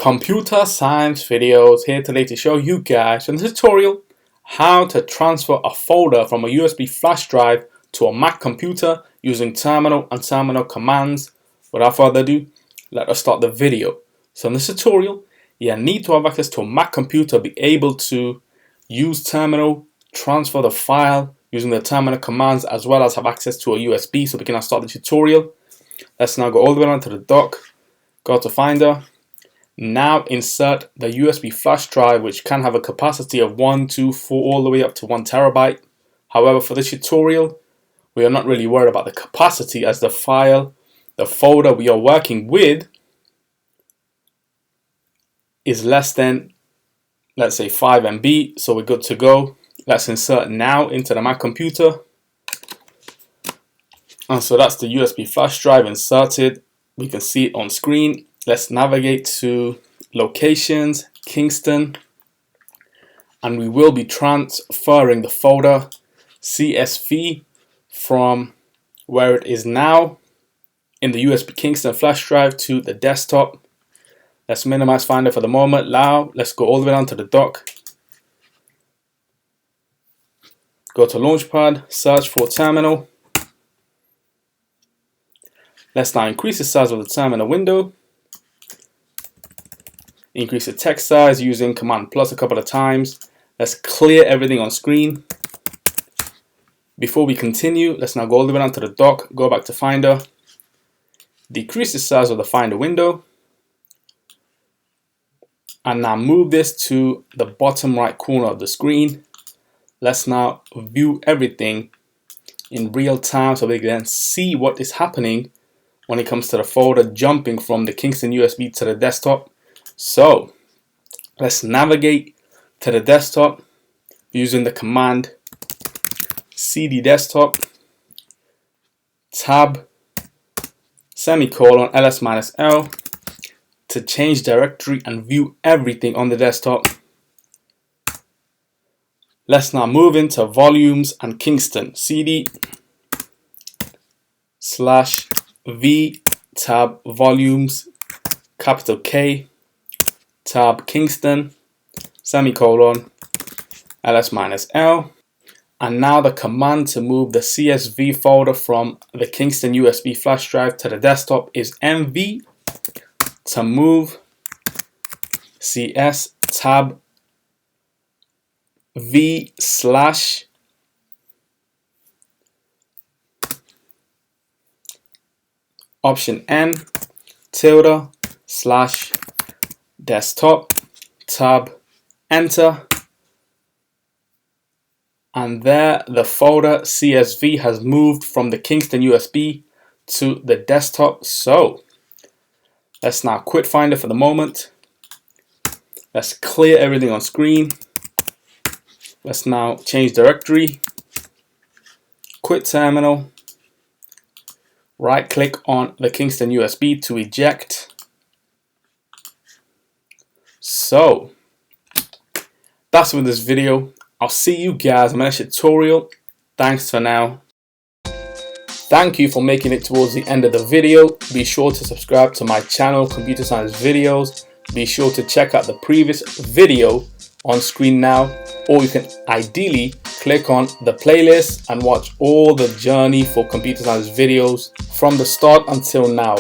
Computer science videos here today to show you guys in this tutorial how to transfer a folder from a USB flash drive to a Mac computer using terminal and terminal commands. Without further ado, let us start the video. So in this tutorial, you need to have access to a Mac computer, be able to use terminal, transfer the file using the terminal commands, as well as have access to a USB. So we can now start the tutorial. Let's now go all the way down to the dock, go to Finder. Now insert the USB flash drive, which can have a capacity of 1, 2, 4, all the way up to 1 terabyte. However, for this tutorial, we are not really worried about the capacity, as the folder we are working with is less than, let's say, 5 MB, so we're good to go. Let's insert now into the Mac computer. And so that's the USB flash drive inserted. We can see it on screen. Let's navigate to Locations, Kingston, and we will be transferring the folder CSV from where it is now in the USB Kingston flash drive to the desktop. Let's minimize Finder for the moment. Now let's go all the way down to the dock. Go to Launchpad, search for terminal. Let's now increase the size of the terminal window. Increase the text size using Command plus a couple of times. Let's clear everything on screen. Before we continue, let's now go all the way down to the dock, go back to Finder, decrease the size of the Finder window, and now move this to the bottom right corner of the screen. Let's now view everything in real time so we can see what is happening when it comes to the folder jumping from the Kingston USB to the desktop. So let's navigate to the desktop using the command cd desktop tab semicolon ls-l to change directory and view everything on the desktop. Let's now move into volumes and Kingston. cd /v tab volumes, capital K, tab Kingston, semicolon, ls-l. And now the command to move the CSV folder from the Kingston USB flash drive to the desktop is mv to move cs tab v slash option n tilde slash desktop tab enter, and there the folder CSV has moved from the Kingston USB to the desktop. So let's now quit Finder for the moment. Let's clear everything on screen. Let's now change directory, quit terminal, right click on the Kingston USB to eject. So that's with this video. I'll see you guys in my next tutorial. Thanks for now. Thank you for making it towards the end of the video. Be sure to subscribe to my channel, Computer Science Videos. Be sure to check out the previous video on screen now, or you can ideally click on the playlist and watch all the journey for computer science videos from the start until now.